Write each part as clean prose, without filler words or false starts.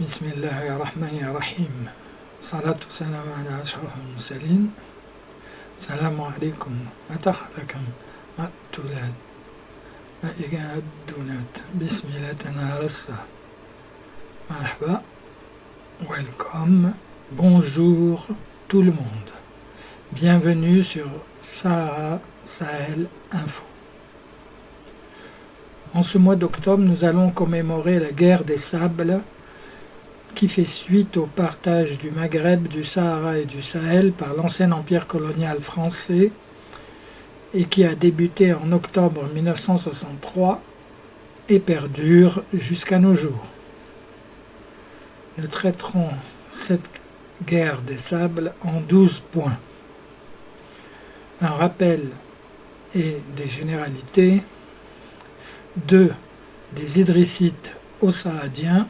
بسم الله الرحمن الرحيم صلاة والسلام على أشرف المرسلين السلام عليكم متخلكم مأتولات مائقان الدونات بسم الله تنارسة مرحبا welcome bonjour tout le monde bienvenue sur Sahara Sahel Info. En ce mois d'octobre, nous allons commémorer la guerre des sables qui fait suite au partage du Maghreb, du Sahara et du Sahel par l'ancien empire colonial français et qui a débuté en octobre 1963 et perdure jusqu'à nos jours. Nous traiterons cette guerre des sables en 12 points. Un rappel et des généralités. 2. Des Idrissites aux Saadiens.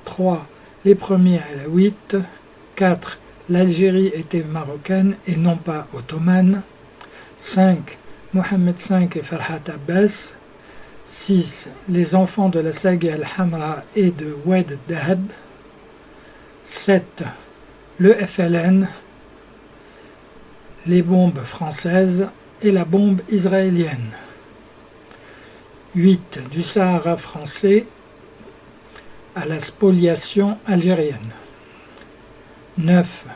3. Les premiers alaouites. 4. L'Algérie était marocaine et non pas ottomane. 5. Mohamed V et Farhat Abbas. 6. Les enfants de la saga al-Hamra et de Oued Dahab. 7. Le FLN, les bombes françaises et la bombe israélienne. 8. Du Sahara français à la spoliation algérienne. 9.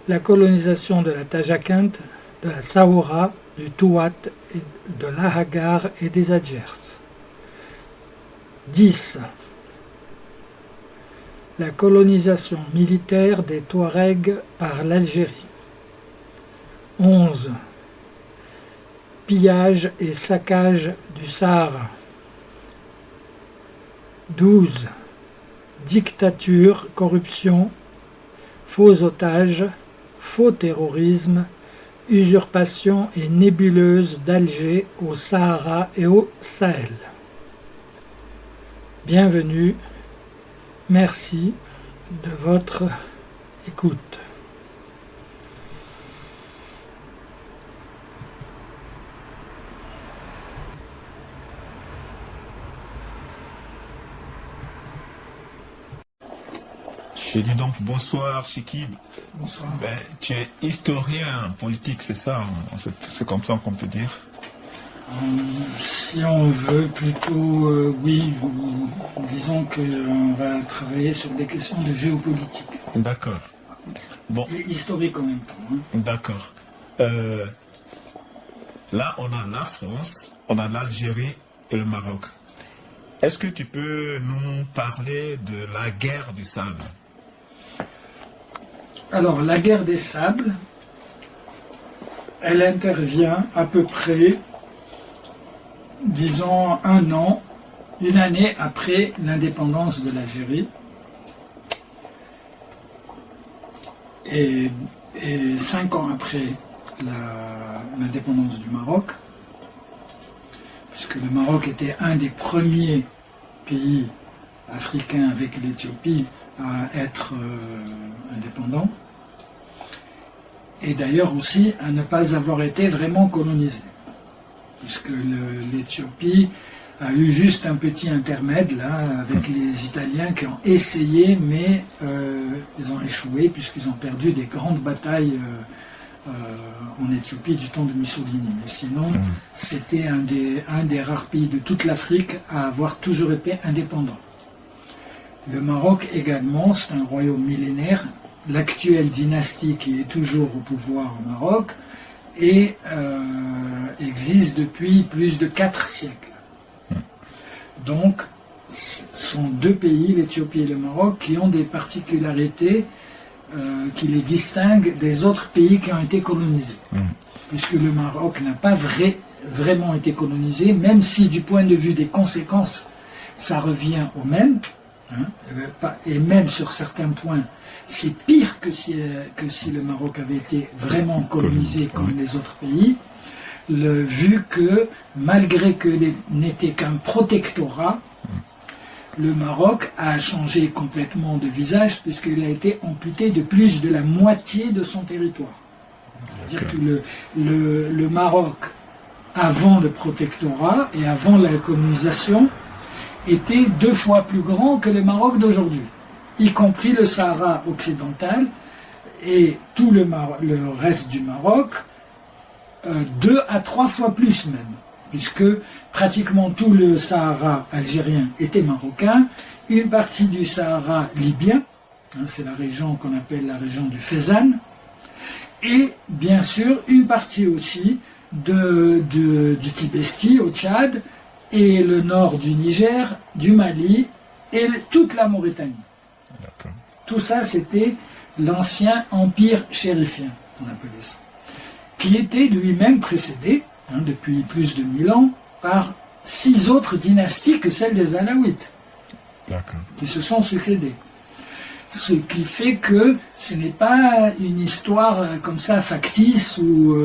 La colonisation de la Tajakent, de la Saoura, du Touat, de l'Ahagar et des Adjers. 10. La colonisation militaire des Touaregs par l'Algérie. 11. Pillage et saccage du Sahara. 12. Dictature, corruption, faux otages, faux terrorisme, usurpation et nébuleuse d'Alger au Sahara et au Sahel. Bienvenue, merci de votre écoute. Je dis donc bonsoir Chikib. Bonsoir. Tu es historien politique, c'est ça, c'est comme ça qu'on peut dire. Si on veut plutôt, oui, disons qu'on va travailler sur des questions de géopolitique. D'accord. Bon. Et historique en même temps. Hein. D'accord. Là, on a la France, on a l'Algérie et le Maroc. Est-ce que tu peux nous parler de la guerre du sable? Alors, la guerre des sables, elle intervient à peu près, disons, une année après l'indépendance de l'Algérie et 5 ans après l'indépendance du Maroc, puisque le Maroc était un des premiers pays africains avec l'Éthiopie à être indépendant, et d'ailleurs aussi à ne pas avoir été vraiment colonisé, puisque l'Éthiopie a eu juste un petit intermède là avec les Italiens qui ont essayé, mais ils ont échoué puisqu'ils ont perdu des grandes batailles en Éthiopie du temps de Mussolini. Mais sinon, c'était un des rares pays de toute l'Afrique à avoir toujours été indépendant. Le Maroc également, c'est un royaume millénaire. L'actuelle dynastie qui est toujours au pouvoir au Maroc et existe depuis plus de 4 siècles. Donc, ce sont deux pays, l'Éthiopie et le Maroc, qui ont des particularités qui les distinguent des autres pays qui ont été colonisés. Puisque le Maroc n'a pas vraiment été colonisé, même si du point de vue des conséquences, ça revient au même. Et même sur certains points, c'est pire que si le Maroc avait été vraiment colonisé comme les autres pays, vu que malgré que n'était qu'un protectorat, le Maroc a changé complètement de visage puisqu'il a été amputé de plus de la moitié de son territoire. C'est-à-dire que le Maroc, avant le protectorat et avant la colonisation, était 2 fois plus grand que le Maroc d'aujourd'hui. y compris le Sahara occidental et tout le reste du Maroc, 2 à 3 fois plus même, puisque pratiquement tout le Sahara algérien était marocain, une partie du Sahara libyen, c'est la région qu'on appelle la région du Fezzan, et bien sûr une partie aussi du Tibesti au Tchad, et le nord du Niger, du Mali, et toute la Mauritanie. D'accord. Tout ça, c'était l'ancien empire chérifien, on appelait ça, qui était lui-même précédé, depuis plus de 1000 ans, par 6 autres dynasties que celles des Alaouites, qui se sont succédées. Ce qui fait que ce n'est pas une histoire comme ça factice, ou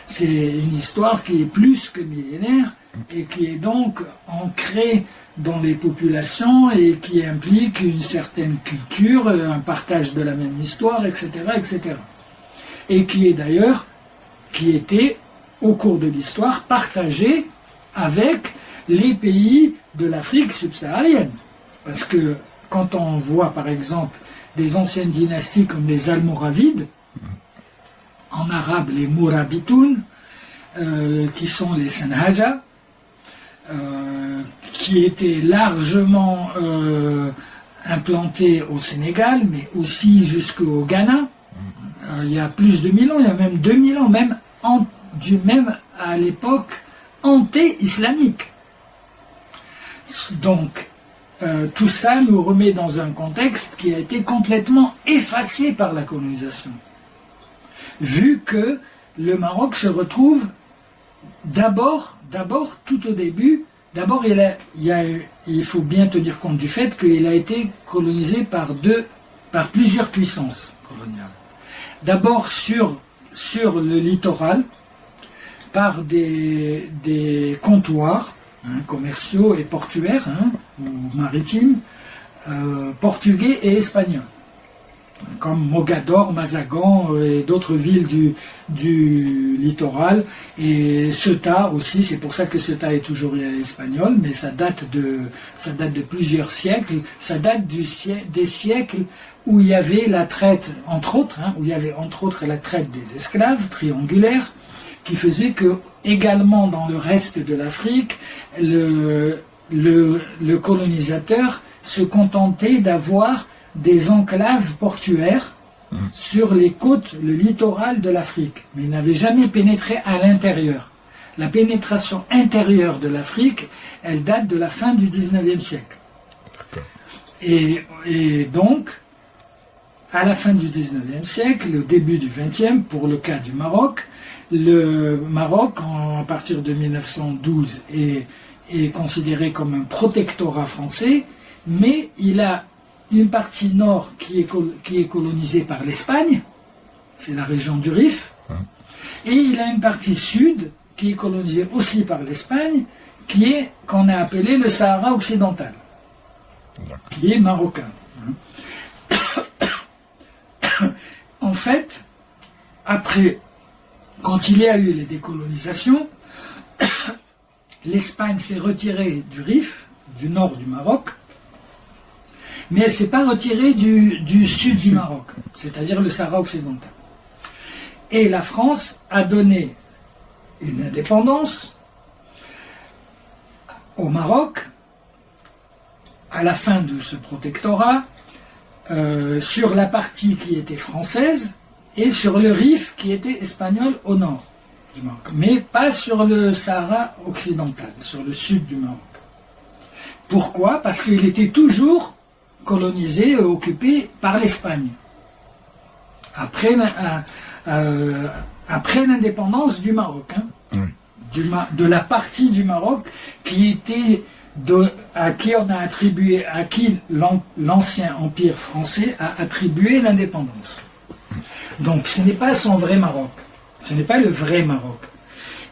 c'est une histoire qui est plus que millénaire, et qui est donc ancrée dans les populations et qui implique une certaine culture, un partage de la même histoire, etc., etc. Et qui est d'ailleurs, qui était au cours de l'histoire partagée avec les pays de l'Afrique subsaharienne. Parce que quand on voit par exemple des anciennes dynasties comme les Almoravides, en arabe les Mourabitoun, qui sont les Sanhaja, qui étaient largement implantés au Sénégal, mais aussi jusqu'au Ghana. Il y a plus de 1000 ans, il y a même 2000 ans, même à l'époque anté-islamique. Donc, tout ça nous remet dans un contexte qui a été complètement effacé par la colonisation. Vu que le Maroc se retrouve d'abord, tout au début, il faut bien tenir compte du fait qu'il a été colonisé par plusieurs puissances coloniales. D'abord sur le littoral, par des comptoirs commerciaux et portuaires, ou maritimes, portugais et espagnols, comme Mogador, Mazagan et d'autres villes du littoral, et Ceuta aussi. C'est pour ça que Ceuta est toujours espagnol, mais ça date de plusieurs siècles. Ça date des siècles où il y avait la traite, entre autres, où il y avait entre autres la traite des esclaves triangulaires, qui faisait que également dans le reste de l'Afrique, le colonisateur se contentait d'avoir des enclaves portuaires sur les côtes, le littoral de l'Afrique, mais il n'avait jamais pénétré à l'intérieur. La pénétration intérieure de l'Afrique, elle date de la fin du 19e siècle. Et donc, à la fin du 19e siècle, au début du 20e, pour le cas du Maroc, le Maroc, à partir de 1912, est considéré comme un protectorat français, mais il a une partie nord qui est colonisée par l'Espagne, c'est la région du Rif, et il a une partie sud qui est colonisée aussi par l'Espagne, qu'on a appelé le Sahara occidental, qui est marocain. En fait, après, quand il y a eu les décolonisations, l'Espagne s'est retirée du Rif, du nord du Maroc, mais elle ne s'est pas retirée du sud du Maroc, c'est-à-dire le Sahara occidental. Et la France a donné une indépendance au Maroc, à la fin de ce protectorat, sur la partie qui était française et sur le Rif qui était espagnol au nord du Maroc, mais pas sur le Sahara occidental, sur le sud du Maroc. Pourquoi? Parce qu'il était toujours colonisé et occupé par l'Espagne. Après l'indépendance du Maroc, de la partie du Maroc qui était à qui l'ancien empire français a attribué l'indépendance. Donc ce n'est pas son vrai Maroc, ce n'est pas le vrai Maroc.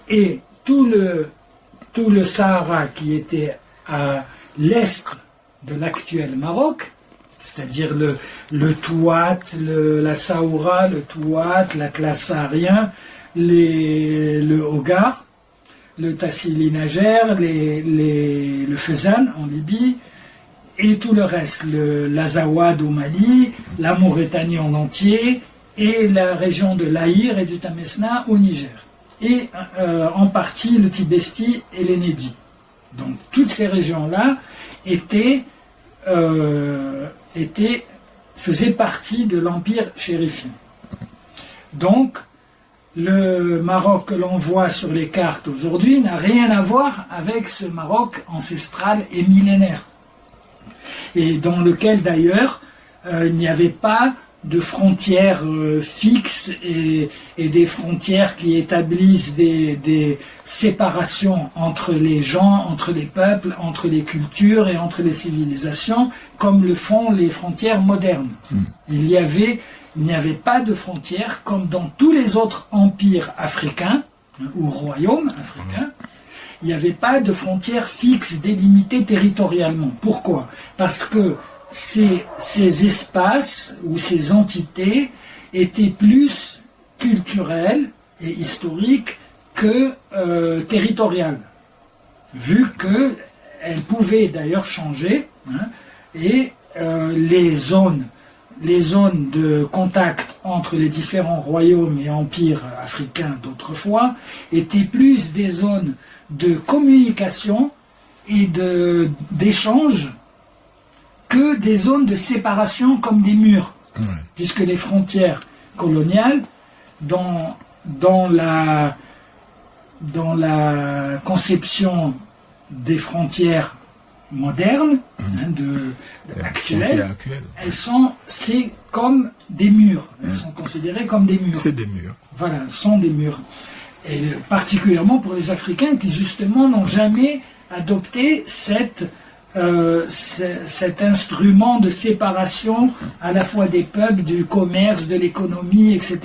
Et tout le Sahara qui était à l'est de l'actuel Maroc, c'est-à-dire le Touat, la Saoura, le Touat, l'Atlas saharien, le Hogar, le Tassili Najer, le Fezzan en Libye, et tout le reste, l'Azawad au Mali, la Mauritanie en entier, et la région de l'Aïr et du Tamesna au Niger. Et en partie le Tibesti et l'Enedi. Donc toutes ces régions-là faisaient partie de l'empire chérifien. Donc le Maroc que l'on voit sur les cartes aujourd'hui n'a rien à voir avec ce Maroc ancestral et millénaire. Et dans lequel d'ailleurs il n'y avait pas de frontières fixes et des frontières qui établissent des séparations entre les gens, entre les peuples, entre les cultures et entre les civilisations, comme le font les frontières modernes. Il n'y avait pas de frontières comme dans tous les autres empires africains ou royaumes africains. Il n'y avait pas de frontières fixes délimitées territorialement. Pourquoi? Parce que ces espaces ou ces entités étaient plus culturelles et historiques que territoriales, vu qu'elles pouvaient d'ailleurs changer, hein, et les zones de contact entre les différents royaumes et empires africains d'autrefois étaient plus des zones de communication et d'échange que des zones de séparation comme des murs, puisque les frontières coloniales, dans la conception des frontières modernes, actuelles, c'est comme des murs. Elles sont considérées comme des murs. C'est des murs. Voilà, ce sont des murs. Et particulièrement pour les Africains qui justement n'ont jamais adopté cet instrument de séparation à la fois des peuples, du commerce, de l'économie, etc.,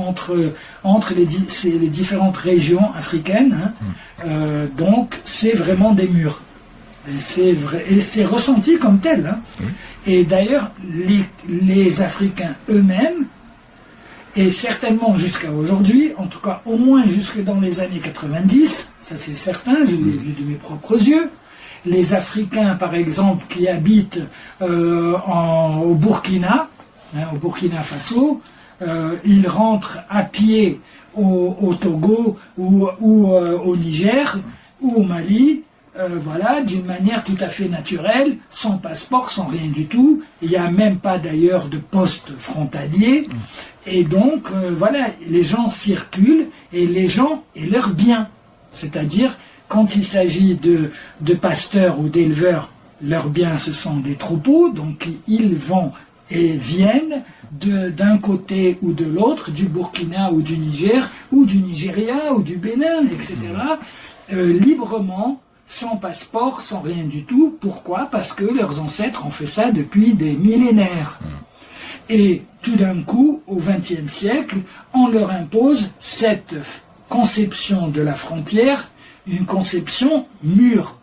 entre les différentes régions africaines. Hein. Donc c'est vraiment des murs. Et c'est ressenti comme tel. Hein. Et d'ailleurs, les Africains eux-mêmes, et certainement jusqu'à aujourd'hui, en tout cas au moins jusque dans les années 90, ça c'est certain, je l'ai vu de mes propres yeux, les Africains par exemple qui habitent au Burkina, au Burkina Faso, ils rentrent à pied au Togo ou au Niger ou au Mali, voilà, d'une manière tout à fait naturelle, sans passeport, sans rien du tout. Il n'y a même pas d'ailleurs de poste frontalier. Et donc, voilà, les gens circulent et les gens et leurs biens. C'est-à-dire, quand il s'agit de pasteurs ou d'éleveurs, leurs biens, ce sont des troupeaux, donc ils vont et viennent d'un côté ou de l'autre, du Burkina ou du Niger, ou du Nigeria ou du Bénin, etc., librement, sans passeport, sans rien du tout. Pourquoi? Parce que leurs ancêtres ont fait ça depuis des millénaires. Et tout d'un coup, au XXe siècle, on leur impose cette conception de la frontière, une conception mûre.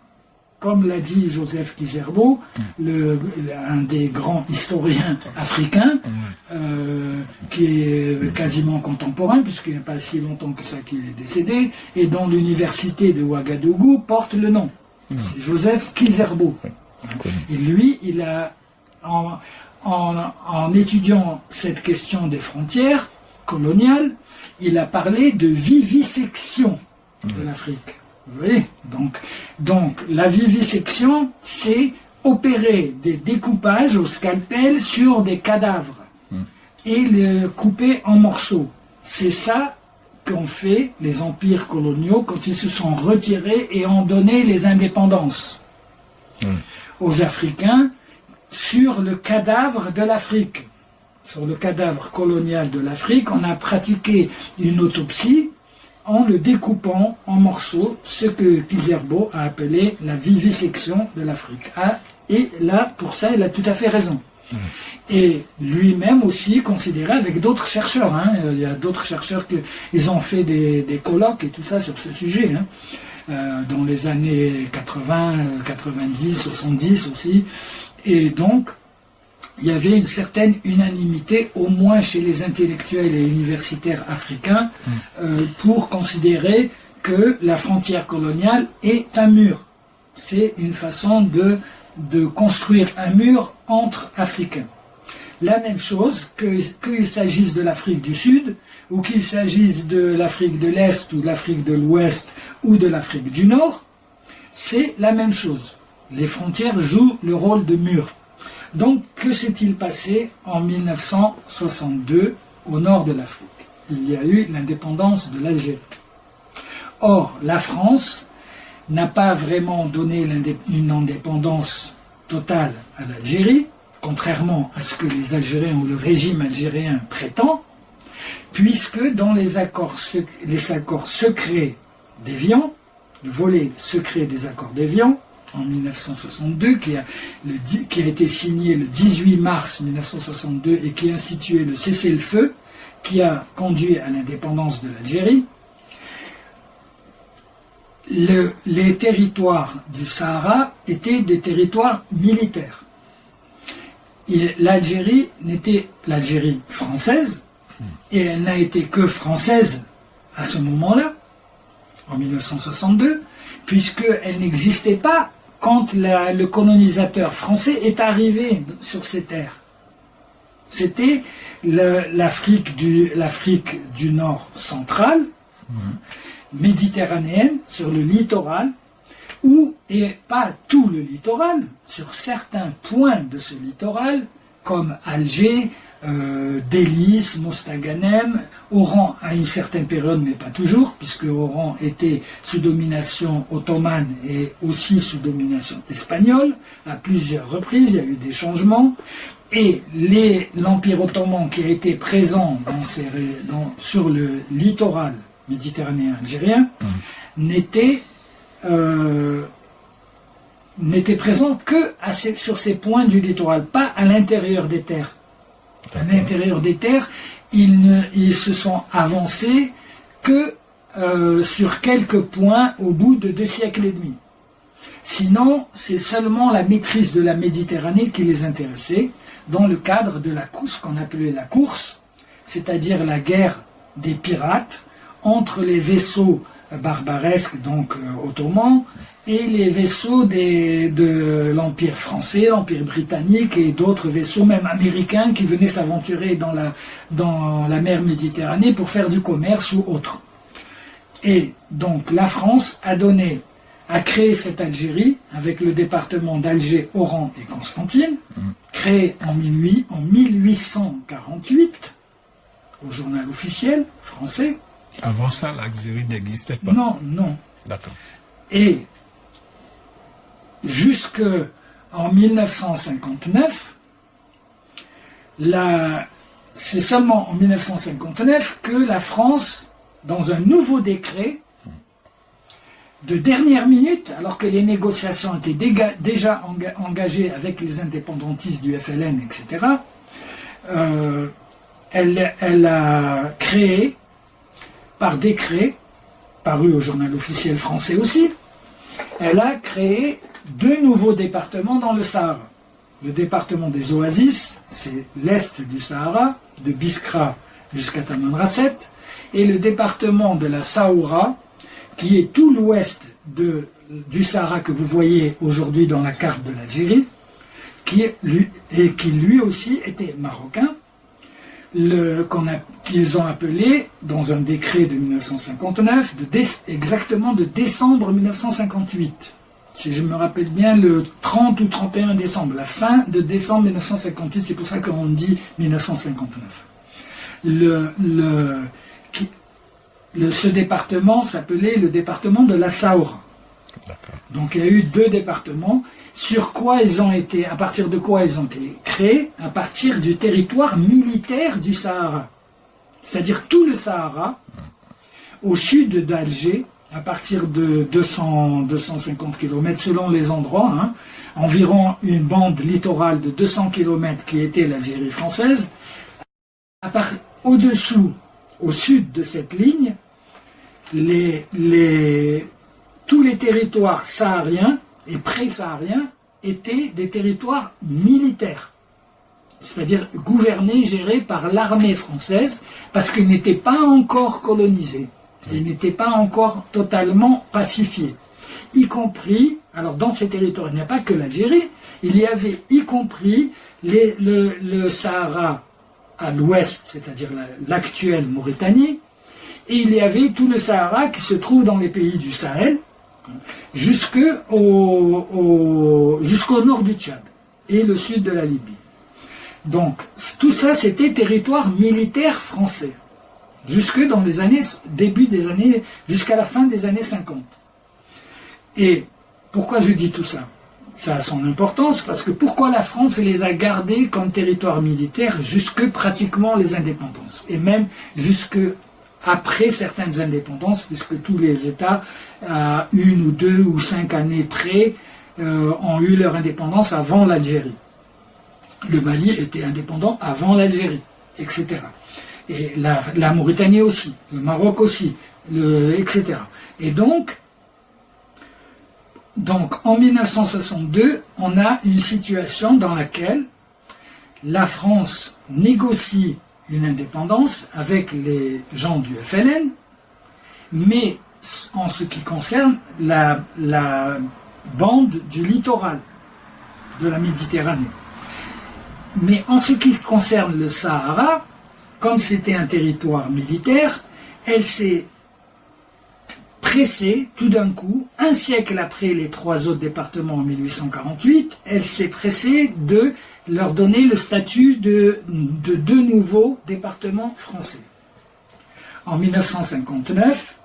Comme l'a dit Joseph Kizerbo, un des grands historiens africains, qui est quasiment contemporain, puisqu'il n'y a pas si longtemps que ça qu'il est décédé, et dont l'université de Ouagadougou porte le nom. C'est Joseph Kizerbo. Et lui, il a, en étudiant cette question des frontières coloniales, il a parlé de vivisection de l'Afrique. Vous voyez, donc la vivisection, c'est opérer des découpages au scalpel sur des cadavres et les couper en morceaux. C'est ça qu'ont fait les empires coloniaux quand ils se sont retirés et ont donné les indépendances aux Africains sur le cadavre de l'Afrique. Sur le cadavre colonial de l'Afrique, on a pratiqué une autopsie en le découpant en morceaux, ce que Kizerbo a appelé la vivisection de l'Afrique. Et là, pour ça, il a tout à fait raison. Et lui-même aussi considéré avec d'autres chercheurs. Hein, il y a d'autres chercheurs qui ont fait des colloques et tout ça sur ce sujet. Hein, dans les années 80, 90, 70 aussi. Et donc, il y avait une certaine unanimité, au moins chez les intellectuels et universitaires africains, pour considérer que la frontière coloniale est un mur. C'est une façon de de construire un mur entre Africains. La même chose, qu'il s'agisse de l'Afrique du Sud, ou qu'il s'agisse de l'Afrique de l'Est, ou de l'Afrique de l'Ouest, ou de l'Afrique du Nord, c'est la même chose. Les frontières jouent le rôle de mur. Donc, que s'est-il passé en 1962 au nord de l'Afrique? Il y a eu l'indépendance de l'Algérie. Or, la France n'a pas vraiment donné une indépendance totale à l'Algérie, contrairement à ce que les Algériens ou le régime algérien prétend, puisque dans les accords secrets d'Évian, le volet secret des accords d'Évian, en 1962, qui a été signé le 18 mars 1962 et qui a institué le cessez-le-feu, qui a conduit à l'indépendance de l'Algérie, les territoires du Sahara étaient des territoires militaires. L'Algérie n'était l'Algérie française, et elle n'a été que française à ce moment-là, en 1962, puisqu'elle n'existait pas quand le colonisateur français est arrivé sur ces terres. C'était l'Afrique du Nord central, méditerranéenne, sur le littoral, et pas tout le littoral, sur certains points de ce littoral, comme Alger, Délice, Mostaganem, Oran à une certaine période, mais pas toujours, puisque Oran était sous domination ottomane et aussi sous domination espagnole, à plusieurs reprises, il y a eu des changements, et l'Empire ottoman qui a été présent sur le littoral méditerranéen algérien n'était présent que sur ces points du littoral, pas à l'intérieur des terres. À l'intérieur des terres, ils se sont avancés que sur quelques points au bout de 2 siècles et demi. Sinon, c'est seulement la maîtrise de la Méditerranée qui les intéressait, dans le cadre de ce qu'on appelait la course, c'est-à-dire la guerre des pirates entre les vaisseaux barbaresques, donc ottomans, et les vaisseaux de l'Empire français, l'Empire britannique et d'autres vaisseaux, même américains, qui venaient s'aventurer dans la mer Méditerranée pour faire du commerce ou autre. Et donc la France a créé cette Algérie avec le département d'Alger, Oran et Constantine, créé en 1848 au journal officiel français. Avant ça, l'Algérie n'existait pas. Non, non. D'accord. Et jusqu'en 1959, c'est seulement en 1959 que la France, dans un nouveau décret de dernière minute, alors que les négociations étaient déjà engagées avec les indépendantistes du FLN, etc., elle a créé, par décret, paru au journal officiel français aussi, elle a créé 2 nouveaux départements dans le Sahara. Le département des Oasis, c'est l'est du Sahara, de Biskra jusqu'à Tamanrasset, et le département de la Saoura, qui est tout l'ouest du Sahara que vous voyez aujourd'hui dans la carte de l'Algérie, qui lui aussi était marocain, qu'ils ont appelé, dans un décret de 1959, exactement de décembre 1958. Si je me rappelle bien, le 30 ou 31 décembre, la fin de décembre 1958, c'est pour ça qu'on dit 1959. Ce département s'appelait le département de la Saoura. Donc il y a eu 2 départements. À partir de quoi ils ont été créés? À partir du territoire militaire du Sahara. C'est-à-dire tout le Sahara, au sud d'Alger, à partir de 250 km selon les endroits, environ une bande littorale de 200 km qui était l'Algérie française. Au-dessous, au sud de cette ligne, tous les territoires sahariens et pré-sahariens étaient des territoires militaires, c'est-à-dire gouvernés, gérés par l'armée française, parce qu'ils n'étaient pas encore colonisés, et ils n'étaient pas encore totalement pacifiés. Y compris, alors dans ces territoires, il n'y a pas que l'Algérie, il y avait y compris le Sahara à l'ouest, c'est-à-dire l'actuelle Mauritanie, et il y avait tout le Sahara qui se trouve dans les pays du Sahel, jusqu'au nord du Tchad et le sud de la Libye. Donc, tout ça, c'était territoire militaire français, jusque dans les années, jusqu'à la fin des années 50. Et pourquoi je dis tout ça? Ça a son importance, parce que pourquoi la France les a gardés comme territoire militaire jusque pratiquement les indépendances, et même jusque après certaines indépendances, puisque tous les États, à 1 ou 2 ou 5 années près, ont eu leur indépendance avant l'Algérie. Le Mali était indépendant avant l'Algérie, etc. Et la Mauritanie aussi, le Maroc aussi, etc. Et donc, en 1962, on a une situation dans laquelle la France négocie une indépendance avec les gens du FLN, mais en ce qui concerne la bande du littoral de la Méditerranée. Mais en ce qui concerne le Sahara, comme c'était un territoire militaire, elle s'est pressée tout d'un coup, un siècle après les 3 autres départements en 1848, elle s'est pressée de leur donner le statut de 2 nouveaux départements français. En 1959,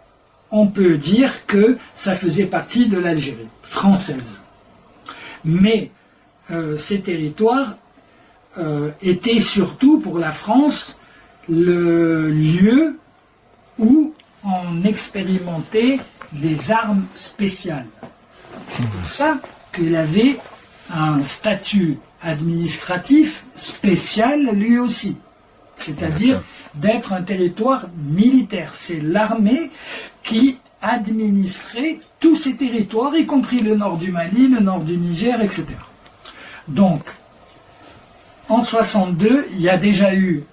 on peut dire que ça faisait partie de l'Algérie française. Mais ces territoires étaient surtout pour la France le lieu où on expérimentait les armes spéciales. C'est pour ça qu'il avait un statut administratif spécial lui aussi, c'est-à-dire d'être un territoire militaire. C'est l'armée qui administrait tous ces territoires, y compris le nord du Mali, le nord du Niger, etc. Donc, en 62, il y a déjà eu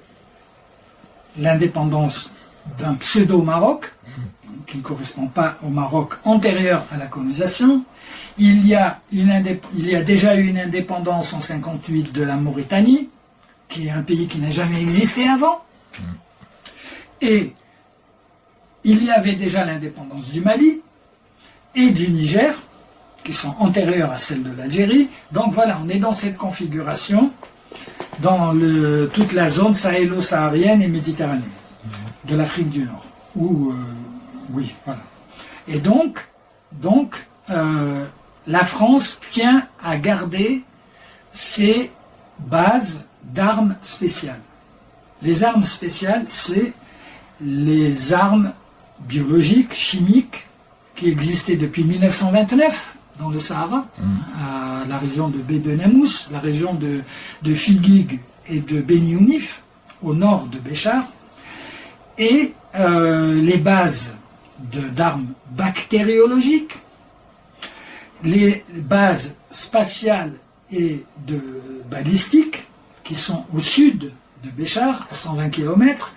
l'indépendance d'un pseudo-Maroc, qui ne correspond pas au Maroc antérieur à la colonisation. Il y a déjà eu une indépendance en 1958 de la Mauritanie, qui est un pays qui n'a jamais existé avant. Et il y avait déjà l'indépendance du Mali et du Niger, qui sont antérieures à celle de l'Algérie. Donc voilà, on est dans cette configuration dans toute la zone sahélo-saharienne et méditerranéenne de l'Afrique du Nord. Oui, voilà. Et donc la France tient à garder ses bases d'armes spéciales. Les armes spéciales, c'est les armes biologiques, chimiques, qui existaient depuis 1929 dans le Sahara, à la région de Bédouin-Namous, la région de Figuig et de Beni Ounif, au nord de Béchar, et les bases d'armes bactériologiques, les bases spatiales et de balistiques, qui sont au sud de Béchar, à 120 km,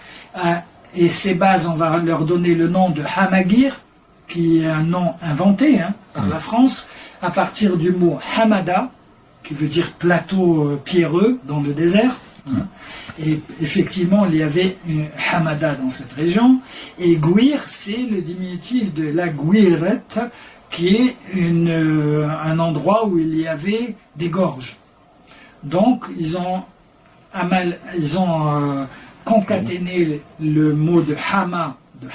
et ces bases, on va leur donner le nom de Hamagir, qui est un nom inventé par la France, à partir du mot Hamada, qui veut dire plateau pierreux dans le désert. Et effectivement, il y avait une Hamada dans cette région. Et Gouir, c'est le diminutif de la Gouirette, qui est un endroit où il y avait des gorges. Donc, ils ont concaténé le mot de Hama, de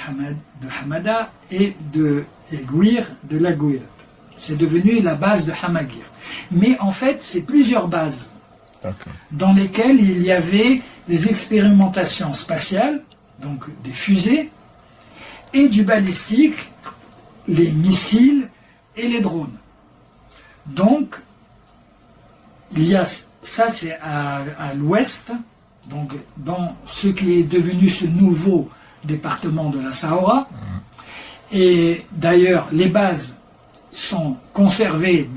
Hamada, et Gouir, de la Gouirette. C'est devenu la base de Hamagir. Mais en fait, c'est plusieurs bases dans lesquelles il y avait des expérimentations spatiales, donc des fusées, et du balistique, les missiles et les drones. Donc, il y a ça, c'est à l'ouest, donc dans ce qui est devenu ce nouveau département de la Sahara. Et d'ailleurs, les bases sont conservées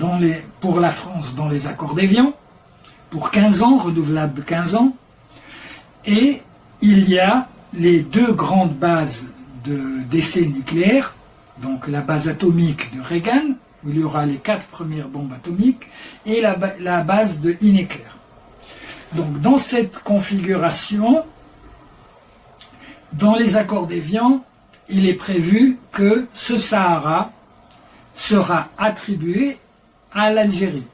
pour la France dans les accords d'Évian, pour 15 ans, renouvelables 15 ans. Et il y a les 2 grandes bases d'essais nucléaires, donc la base atomique de Reagan, où il y aura les 4 premières bombes atomiques, et la base de Hinecker. Donc dans cette configuration, dans les accords d'Évian, il est prévu que ce Sahara sera attribué à l'Algérie.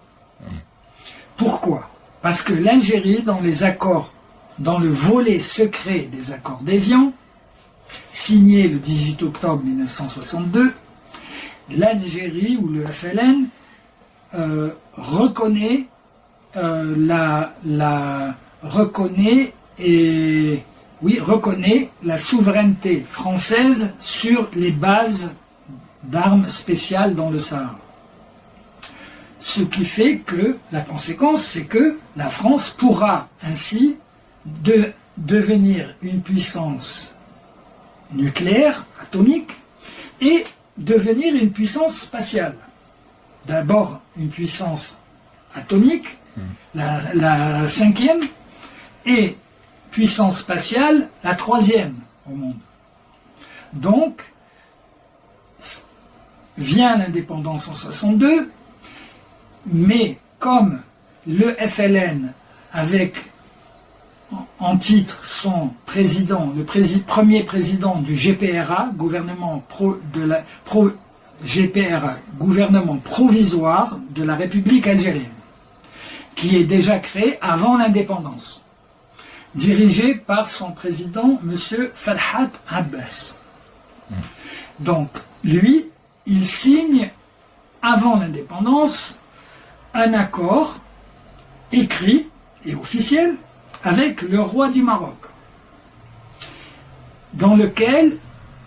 Pourquoi? Parce que l'Algérie, dans les accords, dans le volet secret des accords d'Évian, signé le 18 octobre 1962, l'Algérie ou le FLN reconnaît la souveraineté française sur les bases d'armes spéciales dans le Sahara. Ce qui fait que la conséquence, c'est que la France pourra ainsi devenir une puissance nucléaire, atomique, et devenir une puissance spatiale. D'abord une puissance atomique, la 5e, et puissance spatiale, la 3e au monde. Donc, vient l'indépendance en 62, mais comme le FLN, avec en titre son président, premier président du GPRA, gouvernement gouvernement provisoire de la République algérienne, qui est déjà créé avant l'indépendance, dirigé par son président, M. Farhat Abbas. Donc, lui, il signe, avant l'indépendance, un accord écrit et officiel avec le roi du Maroc, dans lequel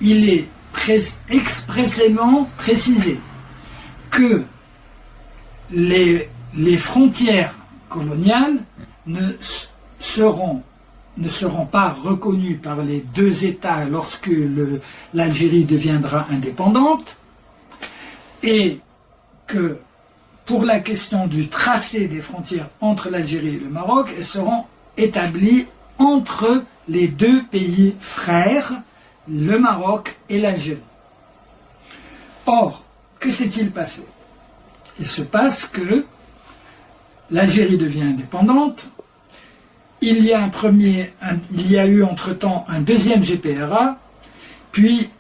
il est expressément précisé que les frontières coloniales ne seront pas reconnues par les deux États lorsque l'Algérie deviendra indépendante, et que pour la question du tracé des frontières entre l'Algérie et le Maroc, elles seront établies entre les deux pays frères, le Maroc et l'Algérie. Or, que s'est-il passé? Il se passe que l'Algérie devient indépendante, il y a eu entre-temps un deuxième GPRA, puis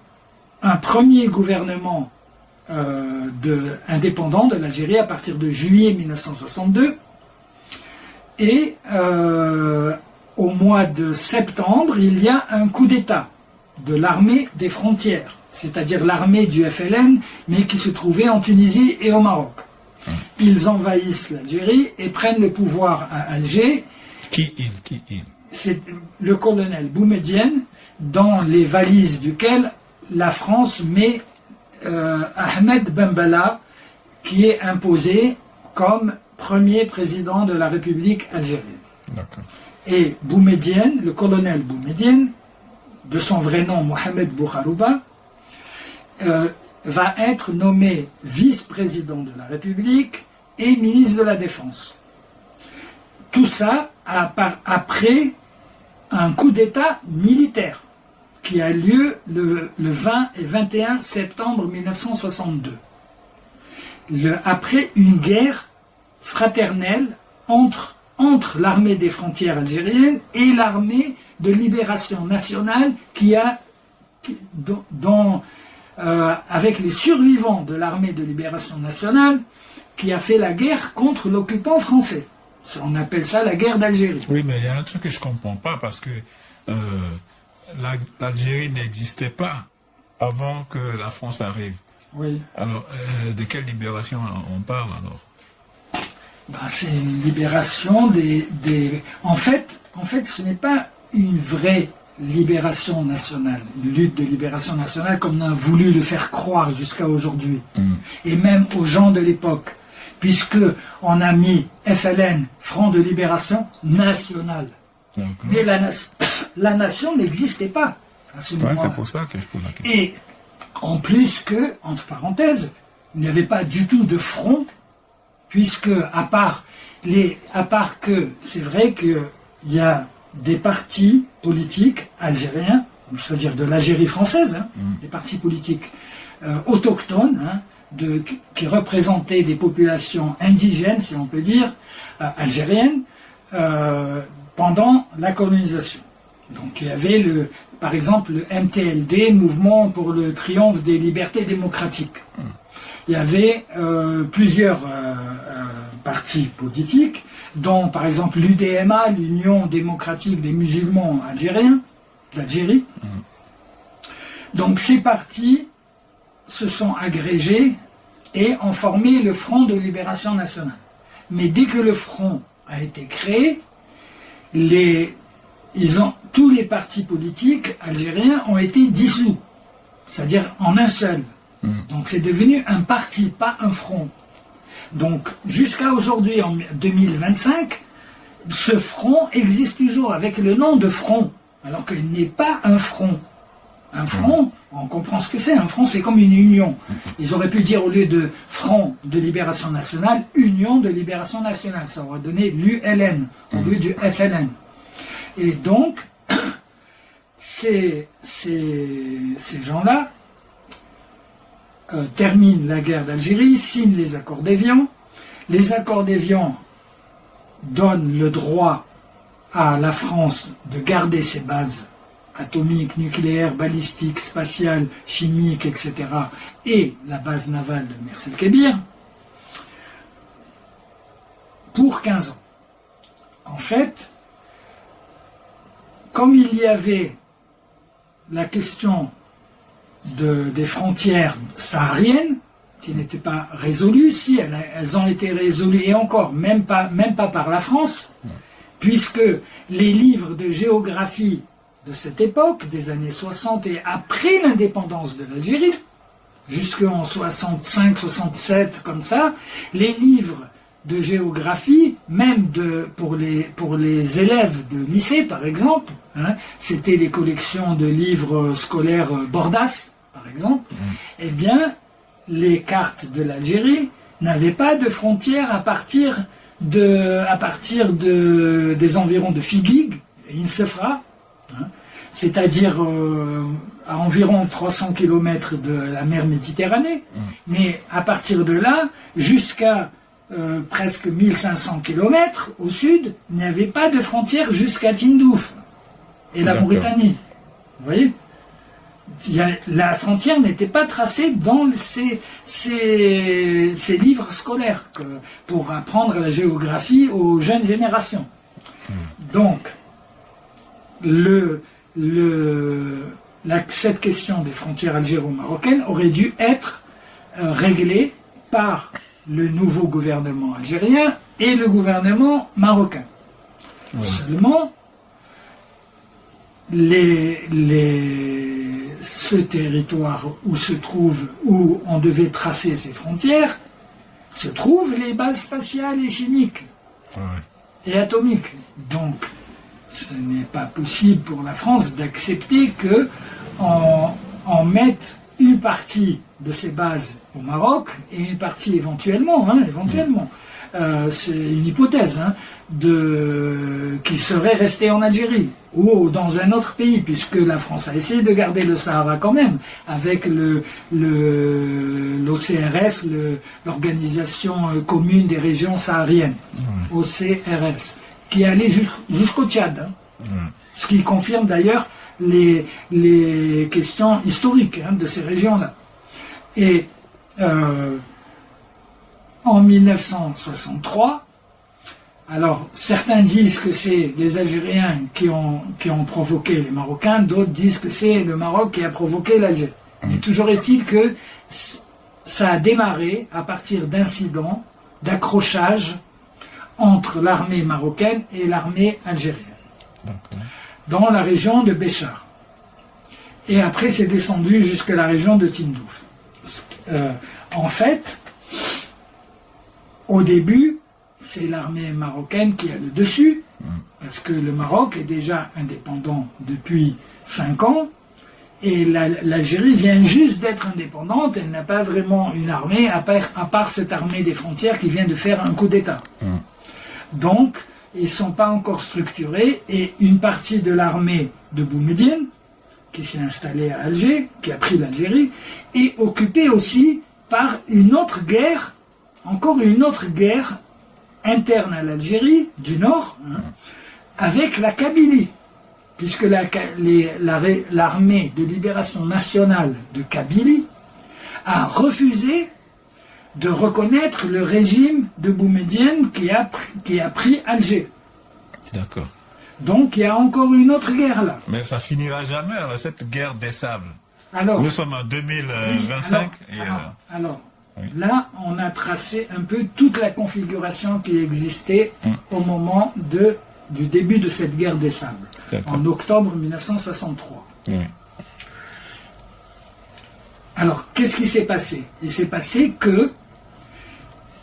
un premier gouvernement indépendant de l'Algérie à partir de juillet 1962, et au mois de septembre, il y a un coup d'État de l'armée des frontières, c'est-à-dire l'armée du FLN, mais qui se trouvait en Tunisie et au Maroc. Ils envahissent l'Algérie et prennent le pouvoir à Alger. Qui C'est le colonel Boumedienne, dans les valises duquel la France met Ahmed Ben Bella, qui est imposé comme premier président de la République algérienne. D'accord. Et Boumedienne, le colonel Boumedienne, de son vrai nom Mohamed Bouharouba, va être nommé vice-président de la République et ministre de la Défense. Tout ça après un coup d'État militaire qui a lieu le 20 et 21 septembre 1962. Après une guerre fraternelle entre l'armée des frontières algériennes et l'armée de libération nationale avec les survivants de l'armée de libération nationale qui a fait la guerre contre l'occupant français. On appelle ça la guerre d'Algérie. Oui, mais il y a un truc que je ne comprends pas, parce que l'Algérie n'existait pas avant que la France arrive. Oui. Alors, de quelle libération on parle alors? C'est une libération En fait, ce n'est pas une vraie libération nationale, une lutte de libération nationale comme on a voulu le faire croire jusqu'à aujourd'hui, et même aux gens de l'époque, puisque on a mis FLN, Front de Libération Nationale. Mais la nation n'existait pas à ce moment-là. C'est pour ça que je pose la question. Et en plus que, entre parenthèses, il n'y avait pas du tout de front, puisque à part que c'est vrai qu'il y a des partis politiques algériens, c'est-à-dire de l'Algérie française, des partis politiques autochtones, qui représentaient des populations indigènes, si on peut dire, algériennes, pendant la colonisation. Donc il y avait par exemple le MTLD, Mouvement pour le triomphe des libertés démocratiques. Il y avait plusieurs partis politiques, dont par exemple l'UDMA, l'Union démocratique des musulmans algériens, d'Algérie. Donc ces partis se sont agrégés et ont formé le Front de Libération Nationale. Mais dès que le Front a été créé, tous les partis politiques algériens ont été dissous, c'est-à-dire en un seul. Donc c'est devenu un parti, pas un front. Donc jusqu'à aujourd'hui, en 2025, ce front existe toujours avec le nom de front, alors qu'il n'est pas un front. Un front, on comprend ce que c'est. Un front, c'est comme une union. Ils auraient pu dire au lieu de Front de Libération Nationale, Union de Libération Nationale. Ça aurait donné l'ULN au lieu du FLN. Et donc, ces gens-là terminent la guerre d'Algérie, signent les accords d'Évian. Les accords d'Évian donnent le droit à la France de garder ses bases atomiques, nucléaires, balistiques, spatiales, chimiques, etc. et la base navale de Mers el-Kébir pour 15 ans. En fait, comme il y avait la question des frontières sahariennes qui n'étaient pas résolues, si elles ont été résolues, et encore, même pas par la France, puisque les livres de géographie de cette époque, des années 60 et après l'indépendance de l'Algérie, jusqu'en 65, 67, comme ça, les livres de géographie, même pour les élèves de lycée, par exemple, c'était les collections de livres scolaires Bordas, par exemple, eh bien, les cartes de l'Algérie n'avaient pas de frontières à partir des environs de Figuig et Insefra, c'est-à-dire à environ 300 km de la mer Méditerranée, mais à partir de là, jusqu'à presque 1500 km au sud, il n'y avait pas de frontière jusqu'à Tindouf et la Mauritanie. Vous voyez, la frontière n'était pas tracée dans ces livres scolaires pour apprendre la géographie aux jeunes générations. Donc, cette question des frontières algéro-marocaines aurait dû être réglée par le nouveau gouvernement algérien et le gouvernement marocain. Seulement, ce territoire où on devait tracer ces frontières, se trouvent les bases spatiales et chimiques et atomiques. Donc, ce n'est pas possible pour la France d'accepter qu'on mette une partie de ces bases au Maroc et une partie éventuellement, c'est une hypothèse, qui serait restée en Algérie ou dans un autre pays, puisque la France a essayé de garder le Sahara quand même, avec l'OCRS, l'Organisation commune des régions sahariennes, OCRS, qui allait jusqu'au Tchad, ce qui confirme d'ailleurs les questions historiques de ces régions-là. Et en 1963, alors certains disent que c'est les Algériens qui ont provoqué les Marocains, d'autres disent que c'est le Maroc qui a provoqué l'Algérie. Mais toujours est-il que ça a démarré à partir d'incidents, d'accrochages entre l'armée marocaine et l'armée algérienne, dans la région de Béchar. Et après, c'est descendu jusqu'à la région de Tindouf. En fait, au début, c'est l'armée marocaine qui a le dessus, parce que le Maroc est déjà indépendant depuis 5 ans, et l'Algérie vient juste d'être indépendante, elle n'a pas vraiment une armée, à part cette armée des frontières qui vient de faire un coup d'État. Donc, ils ne sont pas encore structurés, et une partie de l'armée de Boumedienne, qui s'est installée à Alger, qui a pris l'Algérie, est occupée aussi par une autre guerre, encore une autre guerre interne à l'Algérie du Nord, hein, avec la Kabylie, puisque l'armée de libération nationale de Kabylie a refusé de reconnaître le régime de Boumedienne qui a pris Alger. D'accord. Donc il y a encore une autre guerre là. Mais ça finira jamais, cette guerre des sables. Alors, nous sommes en 2025. Oui. Là, on a tracé un peu toute la configuration qui existait au moment du début de cette guerre des sables, en octobre 1963. Oui. Alors, qu'est-ce qui s'est passé? Il s'est passé que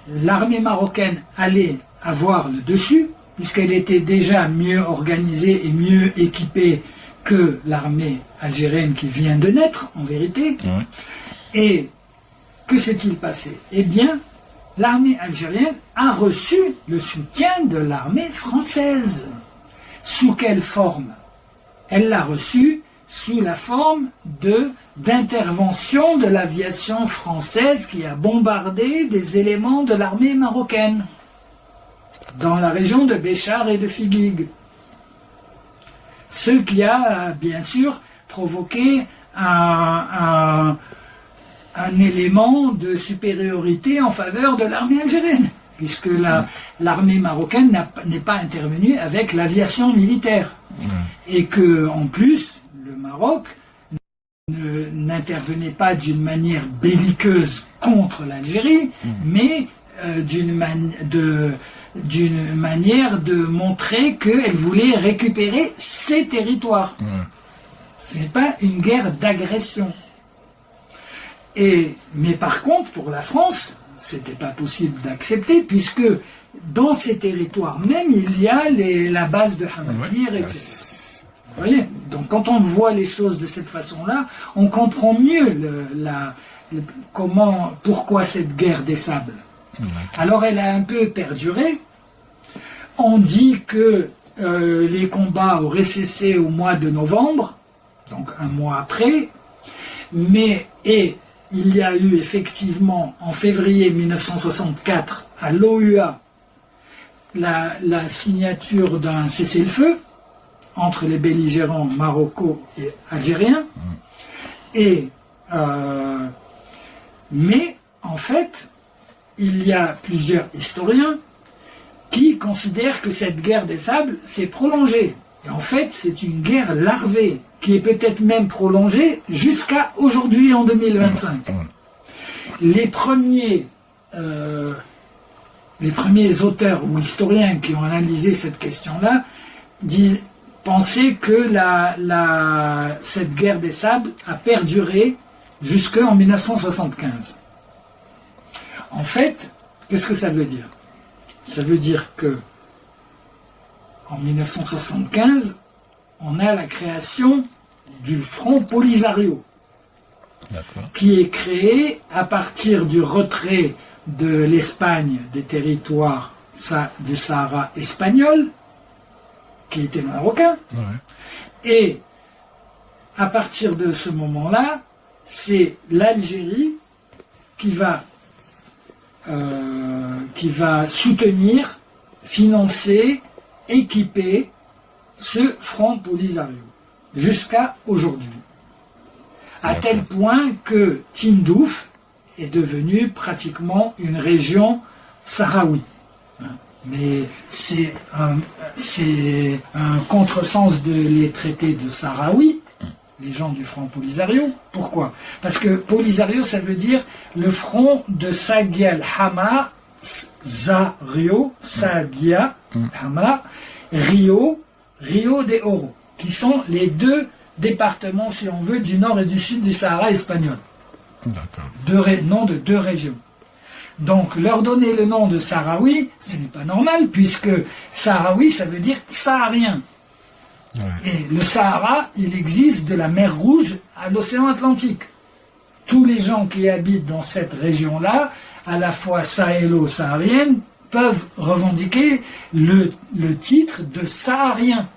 l'armée marocaine allait avoir le dessus, puisqu'elle était déjà mieux organisée et mieux équipée que l'armée algérienne qui vient de naître, en vérité. Oui. Et que s'est-il passé? Eh bien, l'armée algérienne a reçu le soutien de l'armée française. Sous quelle forme? Elle l'a reçu sous la forme d'intervention de l'aviation française qui a bombardé des éléments de l'armée marocaine dans la région de Béchar et de Figuig. Ce qui a bien sûr provoqué un élément de supériorité en faveur de l'armée algérienne, puisque l'armée marocaine n'est pas intervenue avec l'aviation militaire. Et que, en plus, le Maroc n'intervenait pas d'une manière belliqueuse contre l'Algérie, mais d'une manière de montrer qu'elle voulait récupérer ses territoires. Ce n'est pas une guerre d'agression. Mais par contre, pour la France, ce n'était pas possible d'accepter, puisque dans ces territoires même, il y a la base de Hamadir, etc. Vous voyez? Donc quand on voit les choses de cette façon-là, on comprend mieux pourquoi cette guerre des sables. Alors elle a un peu perduré. On dit que les combats auraient cessé au mois de novembre, donc un mois après, et il y a eu effectivement en février 1964 à l'OUA la signature d'un cessez-le-feu entre les belligérants marocains et algériens. Mais en fait, il y a plusieurs historiens qui considèrent que cette guerre des sables s'est prolongée. Et en fait, c'est une guerre larvée qui est peut-être même prolongée jusqu'à aujourd'hui en 2025. Les premiers auteurs ou historiens qui ont analysé cette question-là pensaient que cette guerre des sables a perduré jusqu'en 1975. En fait, qu'est-ce que ça veut dire? Ça veut dire que en 1975, on a la création du Front Polisario, qui est créé à partir du retrait de l'Espagne des territoires du Sahara espagnol, qui était marocain. Et à partir de ce moment-là, c'est l'Algérie qui va soutenir, financer, équiper ce Front Polisario jusqu'à aujourd'hui. À tel point que Tindouf est devenu pratiquement une région sahraoui. Mais c'est un contresens de les traités de Sahraoui, les gens du Front Polisario. Pourquoi? Parce que Polisario, ça veut dire le front de Sagia el-Hamra, Zario, Sagia, Hamra, Rio de Oro, qui sont les deux départements, si on veut, du nord et du sud du Sahara espagnol. Nom de deux régions. Donc, leur donner le nom de Sahraoui, ce n'est pas normal, puisque Sahraoui, ça veut dire saharien. Et le Sahara, il existe de la mer Rouge à l'océan Atlantique. Tous les gens qui habitent dans cette région-là, à la fois sahélo-saharienne, peuvent revendiquer le titre de saharien.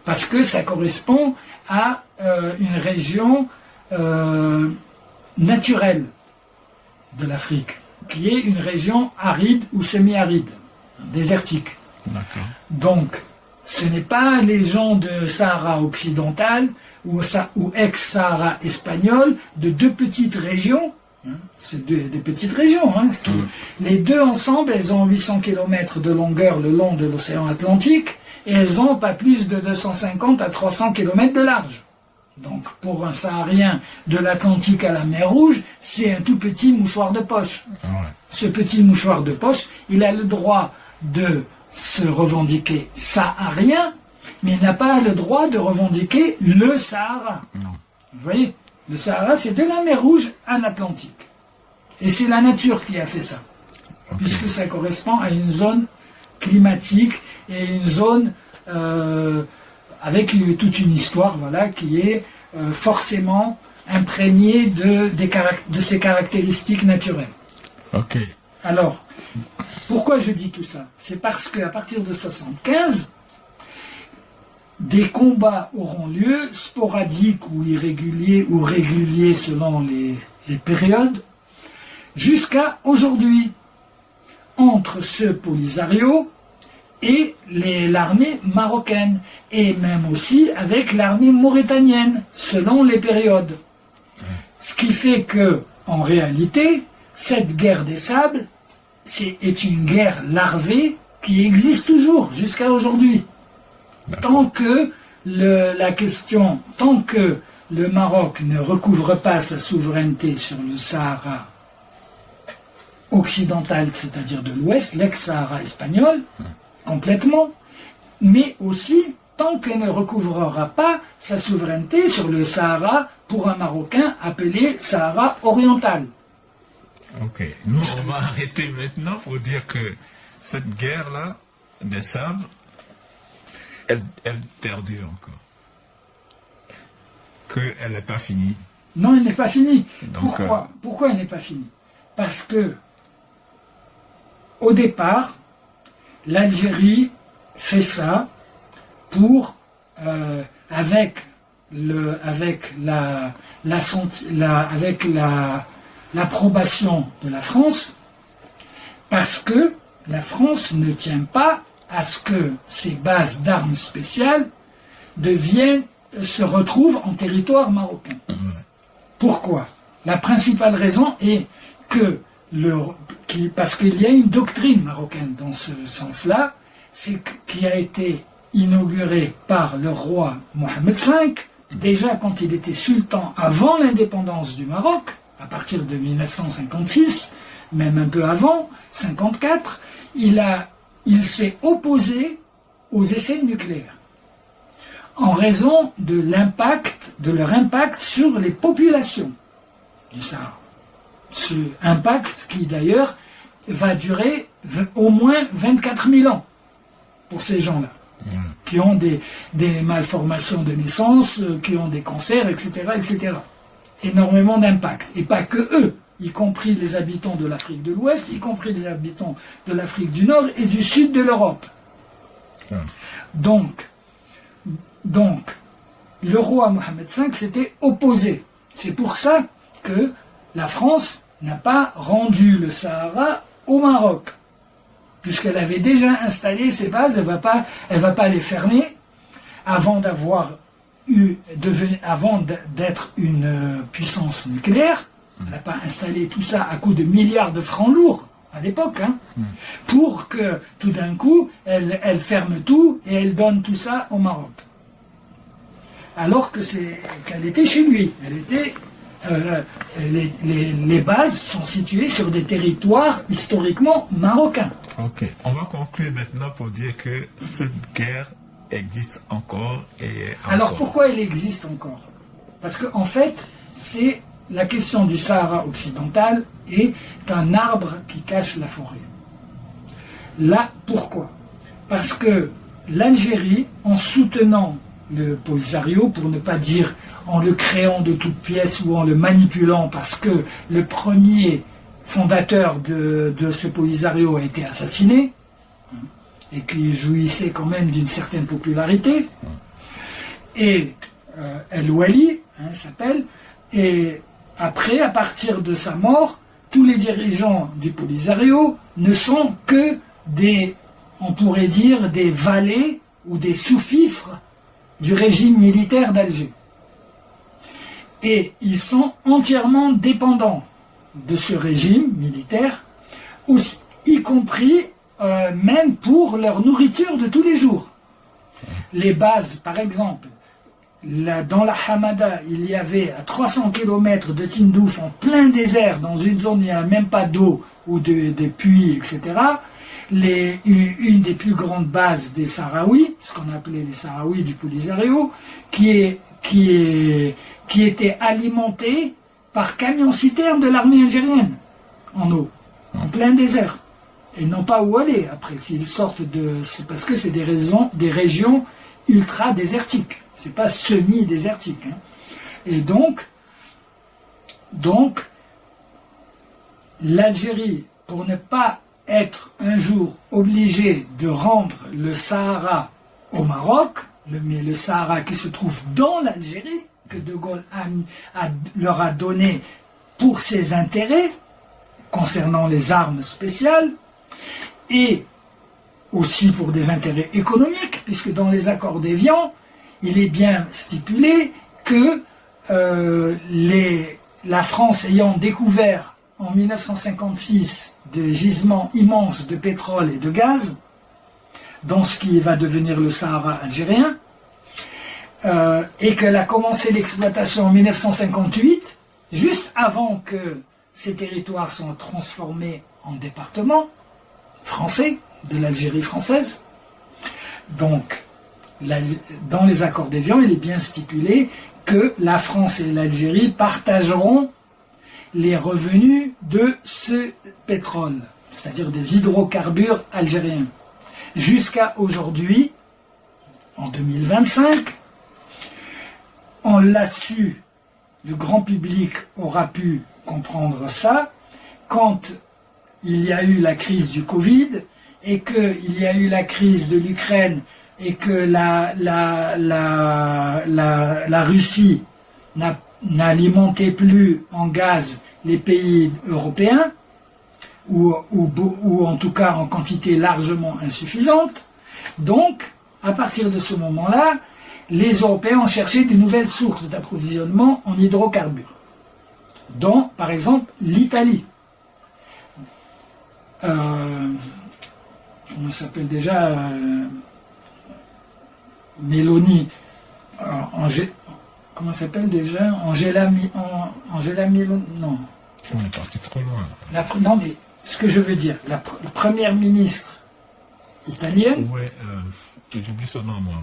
Parce que ça correspond à une région naturelle. de l'Afrique, qui est une région aride ou semi-aride, désertique. D'accord. Donc, ce n'est pas les gens de Sahara occidental ou ex-Sahara espagnol, de deux petites régions. C'est des petites régions. Les deux ensemble, elles ont 800 km de longueur le long de l'océan Atlantique et elles ont pas plus de 250 à 300 km de large. Donc, pour un Saharien de l'Atlantique à la mer Rouge, c'est un tout petit mouchoir de poche. Ouais. Ce petit mouchoir de poche, il a le droit de se revendiquer saharien, mais il n'a pas le droit de revendiquer le Sahara. Non. Vous voyez, le Sahara, c'est de la mer Rouge à l'Atlantique. Et c'est la nature qui a fait ça, puisque ça correspond à une zone climatique et une zone avec toute une histoire, voilà, qui est forcément imprégnée de ses caractéristiques naturelles. Ok. Alors, pourquoi je dis tout ça? C'est parce qu'à partir de 1975, des combats auront lieu, sporadiques ou irréguliers, ou réguliers selon les périodes, jusqu'à aujourd'hui, entre ce Polisario et l'armée marocaine, et même aussi avec l'armée mauritanienne, selon les périodes. Ce qui fait que, en réalité, cette guerre des sables est une guerre larvée qui existe toujours jusqu'à aujourd'hui. Tant que tant que le Maroc ne recouvre pas sa souveraineté sur le Sahara occidental, c'est-à-dire de l'Ouest, l'ex-Sahara espagnol, complètement, mais aussi tant qu'elle ne recouvrera pas sa souveraineté sur le Sahara pour un Marocain appelé Sahara oriental. Ok. Nous, on va arrêter maintenant pour dire que cette guerre-là, des sables, elle perdure encore. Qu'elle n'est pas finie. Non, elle n'est pas finie. Donc, Pourquoi elle n'est pas finie? Parce que, au départ, l'Algérie fait ça pour, avec l'approbation de la France, parce que la France ne tient pas à ce que ces bases d'armes spéciales se retrouvent en territoire marocain. Pourquoi? La principale raison est que parce qu'il y a une doctrine marocaine dans ce sens-là, qui a été inaugurée par le roi Mohamed V, déjà quand il était sultan avant l'indépendance du Maroc, à partir de 1956, même un peu avant, 54, il s'est opposé aux essais nucléaires en raison de leur impact sur les populations du Sahara. Ce impact qui d'ailleurs va durer au moins 24 000 ans pour ces gens-là, qui ont des malformations de naissance, qui ont des cancers, etc., etc. Énormément d'impact. Et pas que eux, y compris les habitants de l'Afrique de l'Ouest, y compris les habitants de l'Afrique du Nord et du Sud de l'Europe. Donc, le roi Mohamed V s'était opposé. C'est pour ça que la France n'a pas rendu le Sahara au Maroc. Puisqu'elle avait déjà installé ses bases, elle va pas les fermer avant d'être une puissance nucléaire. Elle n'a pas installé tout ça à coût de milliards de francs lourds à l'époque, pour que tout d'un coup, elle ferme tout et elle donne tout ça au Maroc. Alors qu'elle était chez lui. Les bases sont situées sur des territoires historiquement marocains. Ok, on va conclure maintenant pour dire que cette guerre existe encore et encore. Alors pourquoi elle existe encore? Parce qu'en fait, c'est la question du Sahara occidental est un arbre qui cache la forêt. Là, pourquoi? Parce que l'Algérie, en soutenant le Polisario, pour ne pas dire en le créant de toutes pièces ou en le manipulant, parce que le premier fondateur de ce Polisario a été assassiné, et qui jouissait quand même d'une certaine popularité, et El Wali s'appelle, et après, à partir de sa mort, tous les dirigeants du Polisario ne sont que on pourrait dire, des valets ou des sous-fifres du régime militaire d'Alger. Et ils sont entièrement dépendants de ce régime militaire, aussi, y compris même pour leur nourriture de tous les jours. Les bases, par exemple, dans la Hamada, il y avait à 300 km de Tindouf, en plein désert, dans une zone où il n'y a même pas d'eau ou des puits, etc. Une des plus grandes bases des Sahraouis, ce qu'on appelait les Sahraouis du Polisario, qui était alimentée par camions-citernes de l'armée algérienne, en eau, en plein désert. Et n'ont pas où aller après, s'ils sortent c'est parce que c'est des régions ultra-désertiques. C'est pas semi-désertique. Hein. Et donc, l'Algérie, pour ne pas être un jour obligée de rendre le Sahara au Maroc, mais le Sahara qui se trouve dans l'Algérie, que De Gaulle leur a donné pour ses intérêts, concernant les armes spéciales, et aussi pour des intérêts économiques, puisque dans les accords d'Évian, il est bien stipulé que la France ayant découvert en 1956 des gisements immenses de pétrole et de gaz dans ce qui va devenir le Sahara algérien, et qu'elle a commencé l'exploitation en 1958, juste avant que ces territoires soient transformés en départements français, de l'Algérie française. Donc, dans les accords d'Évian, il est bien stipulé que la France et l'Algérie partageront les revenus de ce pétrole, c'est-à-dire des hydrocarbures algériens. Jusqu'à aujourd'hui, en 2025, on l'a su, le grand public aura pu comprendre ça, quand il y a eu la crise du Covid, et qu'il y a eu la crise de l'Ukraine, et que la Russie n'alimentait plus en gaz les pays européens, ou en tout cas en quantité largement insuffisante. Donc, à partir de ce moment-là, les Européens ont cherché de nouvelles sources d'approvisionnement en hydrocarbures, dont, par exemple, l'Italie. Comment s'appelle déjà Mélanie, comment s'appelle déjà Angela Mélanie, non. On est parti trop loin. Non, mais ce que je veux dire, la première ministre italienne. Ouais, j'oublie son nom, moi.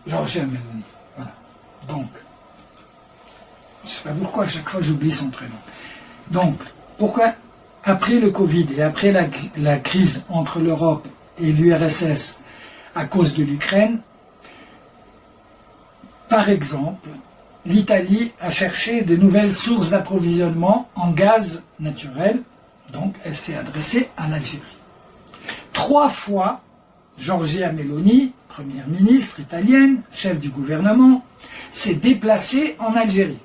Giorgia Meloni. Voilà. Donc, je ne sais pas pourquoi à chaque fois j'oublie son prénom. Donc, pourquoi, après le Covid et après la crise entre l'Europe et l'URSS à cause de l'Ukraine, par exemple, l'Italie a cherché de nouvelles sources d'approvisionnement en gaz naturel, donc elle s'est adressée à l'Algérie. 3 fois, Giorgia Meloni, première ministre italienne, chef du gouvernement, s'est déplacée en Algérie.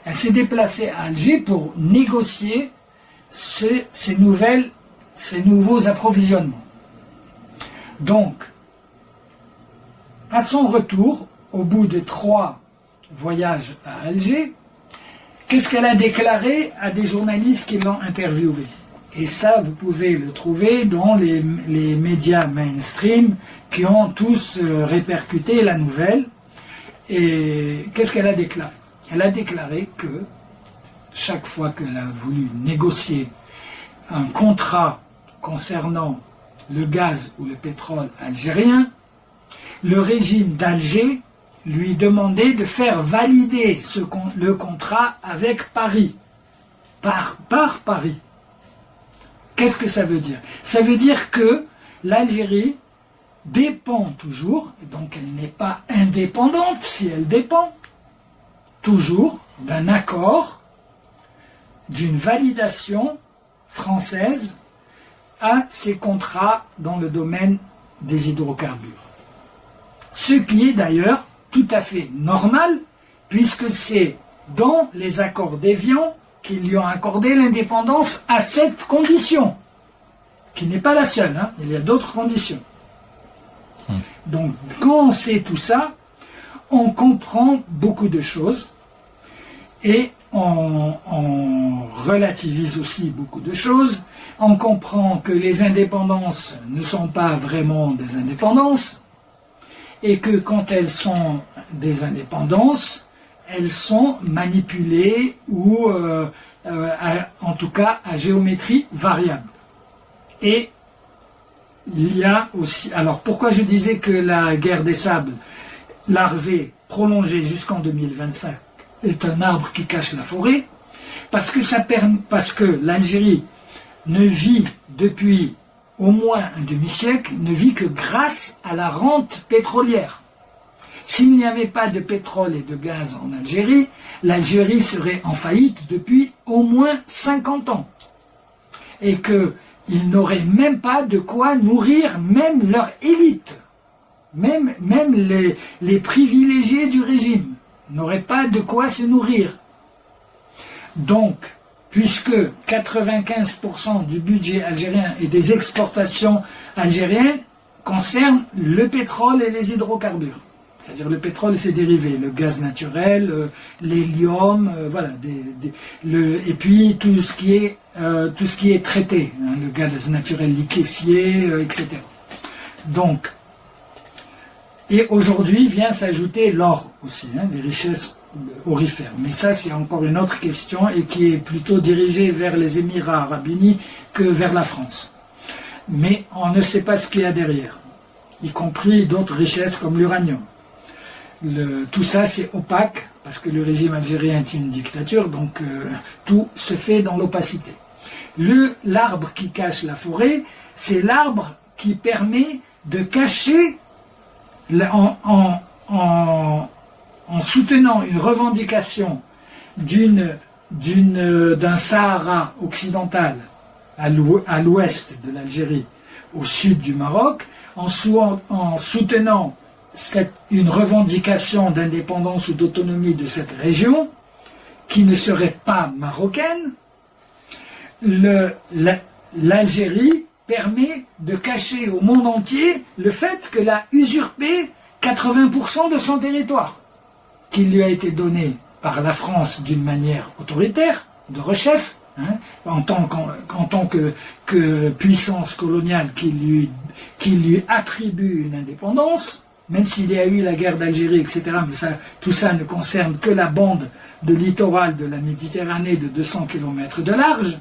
Elle s'est déplacée à Alger pour négocier ces nouveaux approvisionnements. Donc, à son retour, au bout de 3 voyages à Alger, qu'est-ce qu'elle a déclaré à des journalistes qui l'ont interviewée? Et ça, vous pouvez le trouver dans les médias mainstream qui ont tous répercuté la nouvelle. Et qu'est-ce qu'elle a déclaré? Elle a déclaré que chaque fois qu'elle a voulu négocier un contrat concernant le gaz ou le pétrole algérien, le régime d'Alger lui demandait de faire valider le contrat avec Paris, par Paris. Qu'est-ce que ça veut dire? Ça veut dire que l'Algérie dépend toujours, et donc elle n'est pas indépendante si elle dépend, toujours d'un accord, d'une validation française à ces contrats dans le domaine des hydrocarbures. Ce qui est d'ailleurs tout à fait normal, puisque c'est dans les accords d'Évian qu'ils lui ont accordé l'indépendance à cette condition, qui n'est pas la seule, hein, il y a d'autres conditions. Donc, quand on sait tout ça, on comprend beaucoup de choses et on relativise aussi beaucoup de choses. On comprend que les indépendances ne sont pas vraiment des indépendances et que quand elles sont des indépendances, elles sont manipulées ou en tout cas à géométrie variable. Et il y a aussi... Alors pourquoi je disais que la guerre des sables larvée prolongée jusqu'en 2025 est un arbre qui cache la forêt? Parce que l'Algérie ne vit depuis au moins un demi-siècle, ne vit que grâce à la rente pétrolière. S'il n'y avait pas de pétrole et de gaz en Algérie, l'Algérie serait en faillite depuis au moins 50 ans. Et qu'ils n'auraient même pas de quoi nourrir même leur élite. Même les privilégiés du régime n'auraient pas de quoi se nourrir. Donc, puisque 95% du budget algérien et des exportations algériennes concernent le pétrole et les hydrocarbures. C'est-à-dire le pétrole et ses dérivés, le gaz naturel, l'hélium, voilà, et puis tout ce qui est traité, hein, le gaz naturel liquéfié, etc. Donc, et aujourd'hui vient s'ajouter l'or aussi, hein, les richesses aurifères. Mais ça, c'est encore une autre question et qui est plutôt dirigée vers les Émirats arabes unis que vers la France. Mais on ne sait pas ce qu'il y a derrière, y compris d'autres richesses comme l'uranium. Tout ça, c'est opaque, parce que le régime algérien est une dictature, donc tout se fait dans l'opacité. L'arbre qui cache la forêt, c'est l'arbre qui permet de cacher, en soutenant une revendication d'un Sahara occidental à l'ouest de l'Algérie, au sud du Maroc, en soutenant une revendication d'indépendance ou d'autonomie de cette région, qui ne serait pas marocaine, l'Algérie permet de cacher au monde entier le fait qu'elle a usurpé 80% de son territoire, qui lui a été donné par la France d'une manière autoritaire, de rechef, hein, en tant que puissance coloniale qui lui attribue une indépendance, même s'il y a eu la guerre d'Algérie, etc., mais tout ça ne concerne que la bande de littoral de la Méditerranée de 200 km de large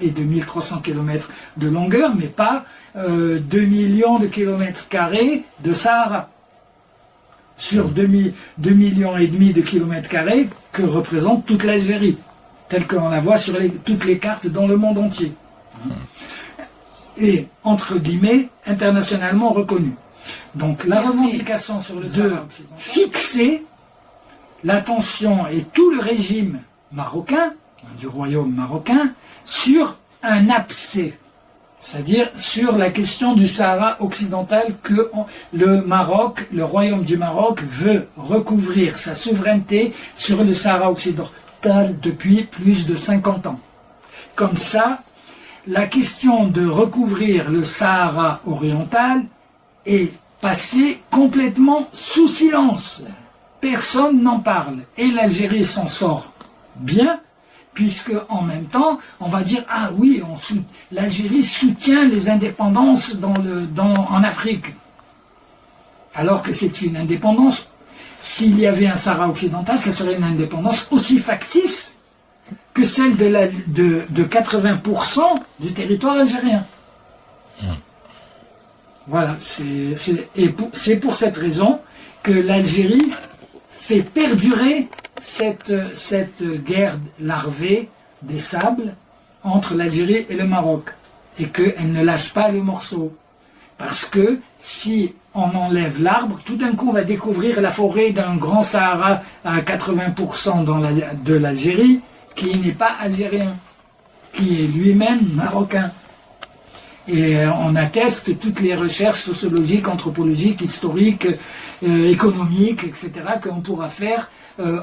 et de 1300 km de longueur, mais pas 2 millions de kilomètres carrés de Sahara, sur 2 millions et demi de kilomètres carrés que représente toute l'Algérie, telle qu'on la voit sur toutes les cartes dans le monde entier. Et, entre guillemets, internationalement reconnue. Donc la revendication sur le de fixer l'attention et tout le régime marocain, du royaume marocain, sur un abcès, c'est-à-dire sur la question du Sahara occidental que le royaume du Maroc veut recouvrir sa souveraineté sur le Sahara occidental depuis plus de 50 ans. Comme ça, la question de recouvrir le Sahara oriental est passée complètement sous silence. Personne n'en parle. Et l'Algérie s'en sort bien, puisque en même temps, on va dire, ah oui, l'Algérie soutient les indépendances en Afrique. Alors que c'est une indépendance, s'il y avait un Sahara occidental, ça serait une indépendance aussi factice que celle de 80% du territoire algérien. Voilà, c'est pour cette raison que l'Algérie fait perdurer cette guerre larvée des sables entre l'Algérie et le Maroc, et qu'elle ne lâche pas le morceau. Parce que si on enlève l'arbre, tout d'un coup on va découvrir la forêt d'un grand Sahara à 80% de l'Algérie, qui n'est pas algérien, qui est lui-même marocain. Et on atteste toutes les recherches sociologiques, anthropologiques, historiques, économiques, etc., qu'on pourra faire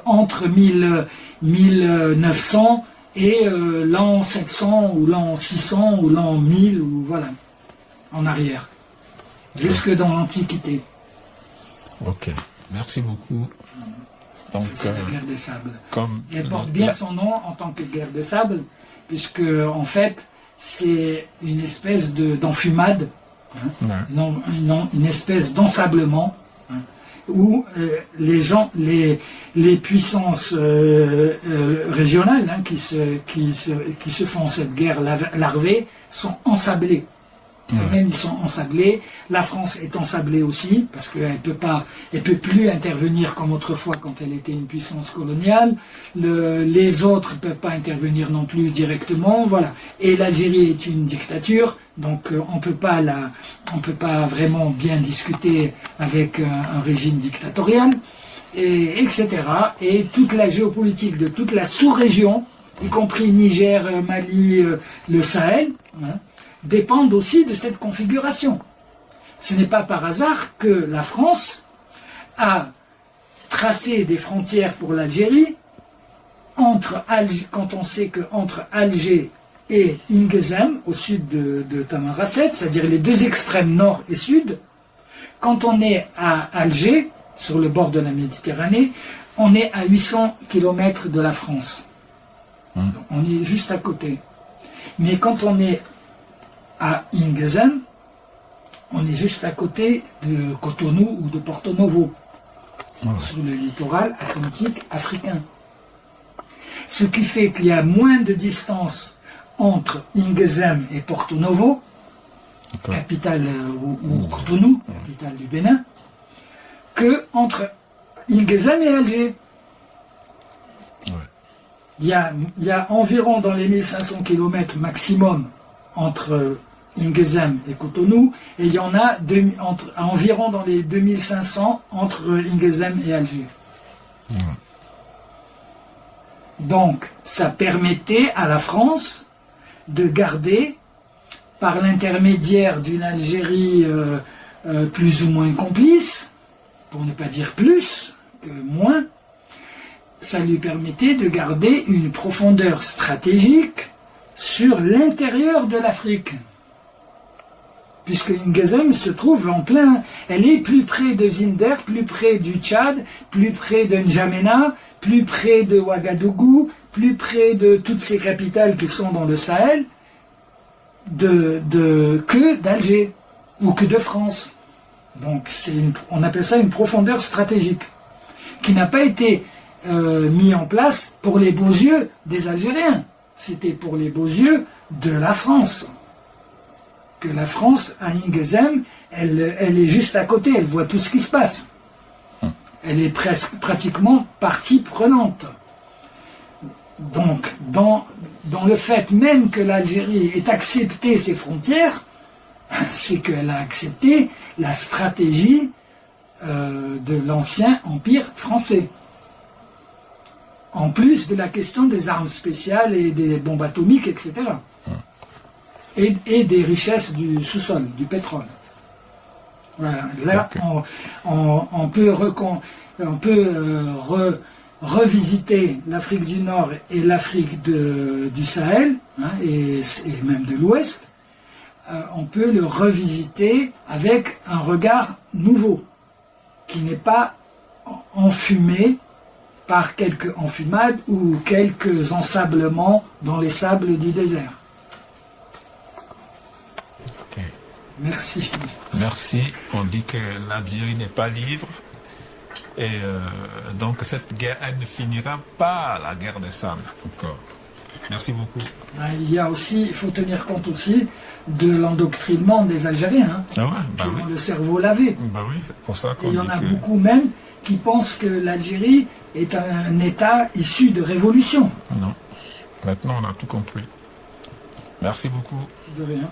entre 1900 et l'an 700 ou l'an 600 ou l'an 1000, ou voilà, en arrière, jusque dans l'Antiquité. Ok, merci beaucoup. Donc, c'est la guerre des sables. Et elle porte bien son nom en tant que guerre des sables, puisque en fait, c'est une espèce d'enfumade, une espèce d'ensablement, où les puissances régionales qui se font cette guerre larvée sont ensablées. Eux-mêmes, ils sont ensablés. La France est ensablée aussi, parce qu'elle peut plus intervenir comme autrefois quand elle était une puissance coloniale. Les autres ne peuvent pas intervenir non plus directement, voilà. Et l'Algérie est une dictature, donc on peut pas vraiment bien discuter avec un régime dictatorial, etc. Et toute la géopolitique de toute la sous-région, y compris Niger, Mali, le Sahel, dépendent aussi de cette configuration. Ce n'est pas par hasard que la France a tracé des frontières pour l'Algérie quand on sait qu'entre Alger et Ingezem, au sud de Tamanrasset, c'est-à-dire les deux extrêmes nord et sud, quand on est à Alger, sur le bord de la Méditerranée, on est à 800 km de la France. Donc on est juste à côté. Mais quand on est à Ingezem, on est juste à côté de Cotonou ou de Porto Novo, sur le littoral atlantique africain. Ce qui fait qu'il y a moins de distance entre Ingezem et Porto Novo, capitale, ou Cotonou, capitale du Bénin, que entre Ingezem et Alger. Il y a environ dans les 1500 km maximum entre Ingezem et Cotonou, et il y en a environ dans les 2500 entre Ingezem et Alger. Donc, ça permettait à la France de garder, par l'intermédiaire d'une Algérie plus ou moins complice, pour ne pas dire plus que moins, ça lui permettait de garder une profondeur stratégique sur l'intérieur de l'Afrique. Puisque Ingezem se trouve en plein, elle est plus près de Zinder, plus près du Tchad, plus près de N'Djamena, plus près de Ouagadougou, plus près de toutes ces capitales qui sont dans le Sahel, que d'Alger, ou que de France. Donc on appelle ça une profondeur stratégique, qui n'a pas été mis en place pour les beaux yeux des Algériens. C'était pour les beaux yeux de la France. Que la France, à Ingezem, elle est juste à côté, elle voit tout ce qui se passe. Elle est pratiquement partie prenante. Donc, dans le fait même que l'Algérie ait accepté ses frontières, c'est qu'elle a accepté la stratégie de l'ancien empire français. En plus de la question des armes spéciales et des bombes atomiques, etc. Et des richesses du sous-sol, du pétrole. Voilà. Là, on peut revisiter l'Afrique du Nord et l'Afrique du Sahel, et même de l'Ouest. On peut le revisiter avec un regard nouveau, qui n'est pas enfumé par quelques enfumades ou quelques ensablements dans les sables du désert. Ok. Merci. Merci. On dit que l'Algérie n'est pas libre. Et donc cette guerre, elle ne finira pas, la guerre des sables, encore. Merci beaucoup. Il faut tenir compte aussi de l'endoctrinement des Algériens, qui ont le cerveau lavé. Oui, c'est pour ça qu'on dit. Et il y en a beaucoup même qui pensent que l'Algérie est un État issu de révolution. Non. Maintenant, on a tout compris. Merci beaucoup. De rien.